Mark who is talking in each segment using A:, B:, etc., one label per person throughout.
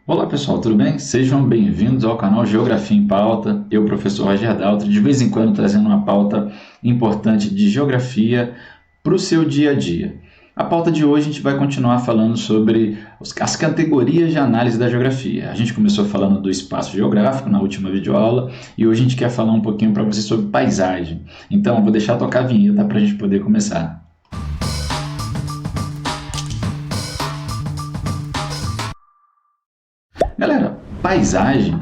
A: Olá pessoal, tudo bem? Sejam bem-vindos ao canal Geografia em Pauta. Eu, professor Roger Daltri, de vez em quando trazendo uma pauta importante de geografia para o seu dia a dia. A pauta de hoje a gente vai continuar falando sobre as categorias de análise da geografia. A gente começou falando do espaço geográfico na última videoaula e hoje a gente quer falar um pouquinho para vocês sobre paisagem. Então, eu vou deixar tocar a vinheta para a gente poder começar. Galera, paisagem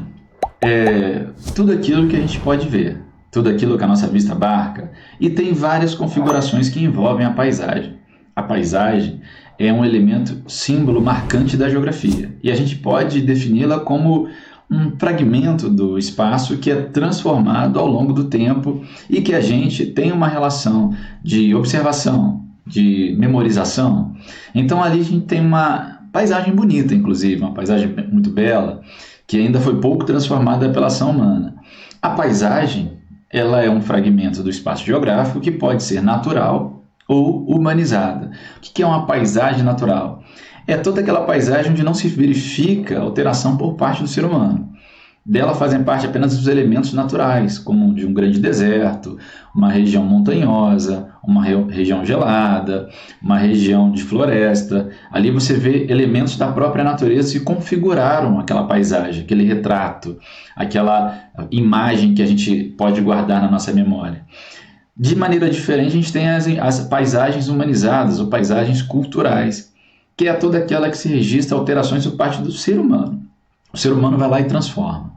A: é tudo aquilo que a gente pode ver, tudo aquilo que a nossa vista abarca, e tem várias configurações que envolvem a paisagem. A paisagem é um elemento símbolo marcante da geografia, e a gente pode defini-la como um fragmento do espaço que é transformado ao longo do tempo e que a gente tem uma relação de observação, de memorização. Então ali a gente tem uma paisagem bonita, inclusive, uma paisagem muito bela, que ainda foi pouco transformada pela ação humana. A paisagem, ela é um fragmento do espaço geográfico que pode ser natural ou humanizada. O que é uma paisagem natural? É toda aquela paisagem onde não se verifica alteração por parte do ser humano. Dela fazem parte apenas os elementos naturais, como de um grande deserto, uma região montanhosa, uma região gelada, uma região de floresta. Ali você vê elementos da própria natureza que configuraram aquela paisagem, aquele retrato, aquela imagem que a gente pode guardar na nossa memória. De maneira diferente, a gente tem as paisagens humanizadas, ou paisagens culturais, que é toda aquela que se registra alterações por parte do ser humano. O ser humano vai lá e transforma.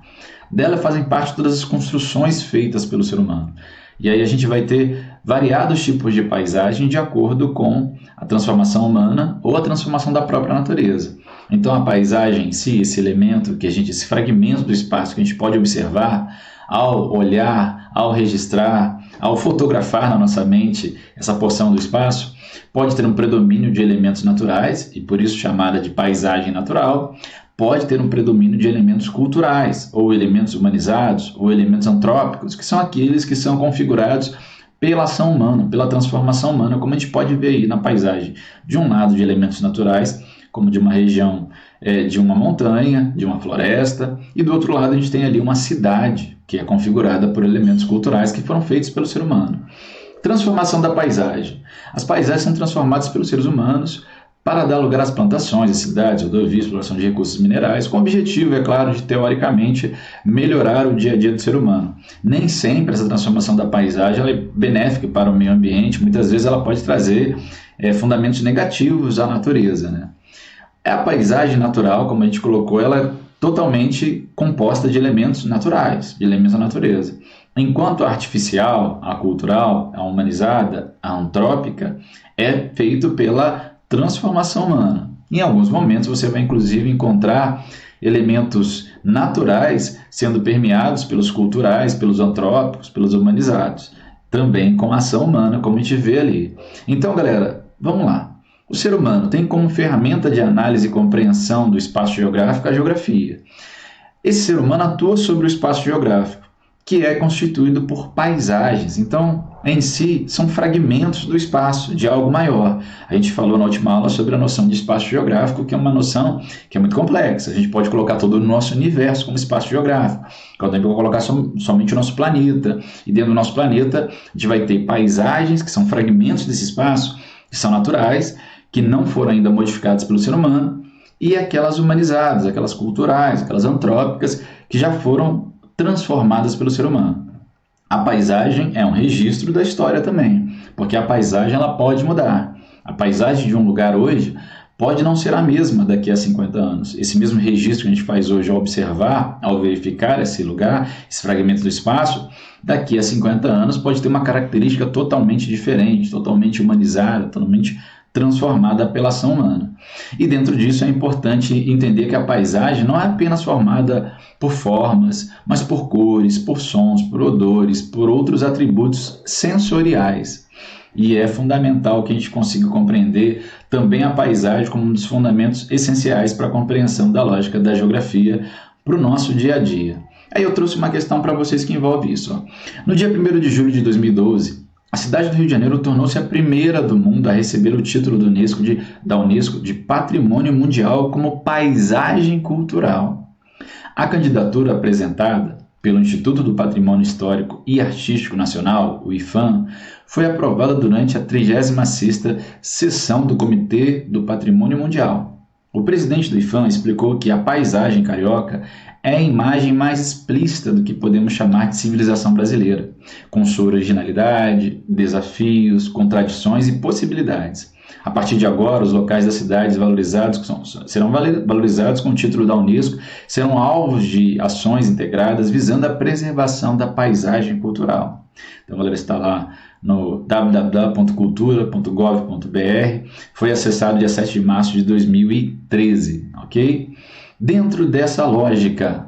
A: Dela fazem parte todas as construções feitas pelo ser humano. E aí a gente vai ter variados tipos de paisagem de acordo com a transformação humana ou a transformação da própria natureza. Então a paisagem em si, esse elemento, esse fragmento do espaço que a gente pode observar ao olhar, ao registrar, ao fotografar na nossa mente essa porção do espaço, pode ter um predomínio de elementos naturais, e por isso chamada de paisagem natural. Pode ter um predomínio de elementos culturais, ou elementos humanizados, ou elementos antrópicos, que são aqueles que são configurados pela ação humana, pela transformação humana, como a gente pode ver aí na paisagem. De um lado, de elementos naturais, como de uma região de uma montanha, de uma floresta, e do outro lado a gente tem ali uma cidade, que é configurada por elementos culturais que foram feitos pelo ser humano. Transformação da paisagem. As paisagens são transformadas pelos seres humanos para dar lugar às plantações, às cidades, rodovias, exploração de recursos minerais, com o objetivo, é claro, de, teoricamente, melhorar o dia a dia do ser humano. Nem sempre essa transformação da paisagem ela é benéfica para o meio ambiente, muitas vezes ela pode trazer fundamentos negativos à natureza, né? A paisagem natural, como a gente colocou, ela é totalmente composta de elementos naturais, de elementos da natureza. Enquanto a artificial, a cultural, a humanizada, a antrópica, é feito pela transformação humana. Em alguns momentos você vai inclusive encontrar elementos naturais sendo permeados pelos culturais, pelos antrópicos, pelos humanizados, também com a ação humana, como a gente vê ali. Então, galera, vamos lá. O ser humano tem como ferramenta de análise e compreensão do espaço geográfico a geografia. Esse ser humano atua sobre o espaço geográfico, que é constituído por paisagens. Então, em si, são fragmentos do espaço, de algo maior. A gente falou na última aula sobre a noção de espaço geográfico, que é uma noção que é muito complexa. A gente pode colocar todo o nosso universo como espaço geográfico. Quando a gente vai colocar somente o nosso planeta. E dentro do nosso planeta, a gente vai ter paisagens, que são fragmentos desse espaço, que são naturais, que não foram ainda modificadas pelo ser humano, e aquelas humanizadas, aquelas culturais, aquelas antrópicas, que já foram transformadas pelo ser humano. A paisagem é um registro da história também, porque a paisagem ela pode mudar. A paisagem de um lugar hoje pode não ser a mesma daqui a 50 anos. Esse mesmo registro que a gente faz hoje ao observar, ao verificar esse lugar, esse fragmento do espaço, daqui a 50 anos pode ter uma característica totalmente diferente, totalmente humanizada, totalmente transformada pela ação humana. E dentro disso é importante entender que a paisagem não é apenas formada por formas, mas por cores, por sons, por odores, por outros atributos sensoriais. E é fundamental que a gente consiga compreender também a paisagem como um dos fundamentos essenciais para a compreensão da lógica da geografia para o nosso dia a dia. Aí eu trouxe uma questão para vocês que envolve isso. No dia 1º de julho de 2012, A cidade do Rio de Janeiro tornou-se a primeira do mundo a receber o título da Unesco de Patrimônio Mundial como paisagem cultural. A candidatura apresentada pelo Instituto do Patrimônio Histórico e Artístico Nacional, o IPHAN, foi aprovada durante a 36ª sessão do Comitê do Patrimônio Mundial. O presidente do IPHAN explicou que a paisagem carioca é a imagem mais explícita do que podemos chamar de civilização brasileira, com sua originalidade, desafios, contradições e possibilidades. A partir de agora, os locais das cidades serão valorizados com o título da Unesco, serão alvos de ações integradas visando a preservação da paisagem cultural. Então, galera, está lá no www.cultura.gov.br, foi acessado dia 7 de março de 2013, ok? Dentro dessa lógica,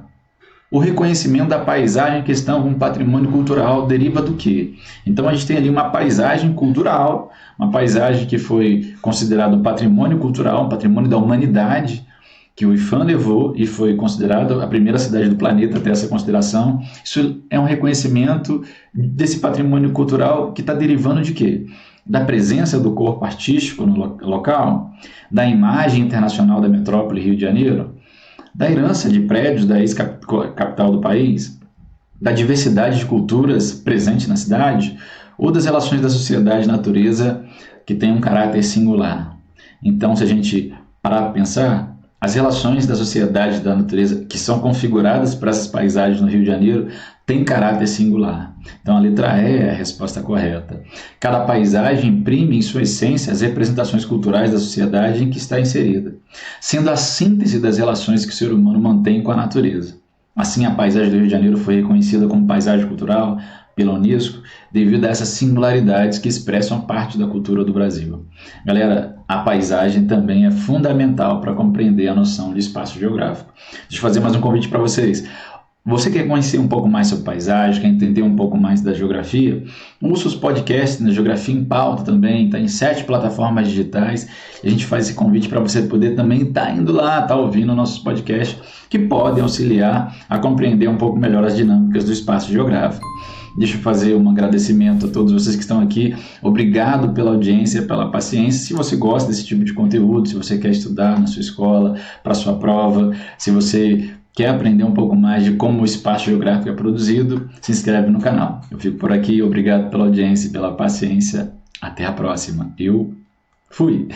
A: o reconhecimento da paisagem em questão como patrimônio cultural deriva do quê? Então a gente tem ali uma paisagem cultural, uma paisagem que foi considerado patrimônio cultural, um patrimônio da humanidade, que o IPHAN levou e foi considerado a primeira cidade do planeta a ter essa consideração. Isso é um reconhecimento desse patrimônio cultural que está derivando de quê? Da presença do corpo artístico no local, da imagem internacional da metrópole Rio de Janeiro, da herança de prédios da ex-capital do país, da diversidade de culturas presente na cidade, ou das relações da sociedade e natureza que tem um caráter singular. Então, se a gente parar para pensar, as relações da sociedade e da natureza que são configuradas para essas paisagens no Rio de Janeiro têm caráter singular. Então, a letra E é a resposta correta. Cada paisagem imprime em sua essência as representações culturais da sociedade em que está inserida, sendo a síntese das relações que o ser humano mantém com a natureza. Assim, a paisagem do Rio de Janeiro foi reconhecida como paisagem cultural pela Unesco devido a essas singularidades que expressam parte da cultura do Brasil. Galera, a paisagem também é fundamental para compreender a noção de espaço geográfico. Deixa eu fazer mais um convite para vocês. Você quer conhecer um pouco mais sobre paisagem, quer entender um pouco mais da geografia? Ouça os podcasts na Geografia em Pauta também, está em 7 plataformas digitais. A gente faz esse convite para você poder também estar indo lá, estar ouvindo nossos podcasts que podem auxiliar a compreender um pouco melhor as dinâmicas do espaço geográfico. Deixa eu fazer um agradecimento a todos vocês que estão aqui. Obrigado pela audiência, pela paciência. Se você gosta desse tipo de conteúdo, se você quer estudar na sua escola, para a sua prova, se você quer aprender um pouco mais de como o espaço geográfico é produzido, se inscreve no canal. Eu fico por aqui, obrigado pela audiência e pela paciência. Até a próxima. Eu fui!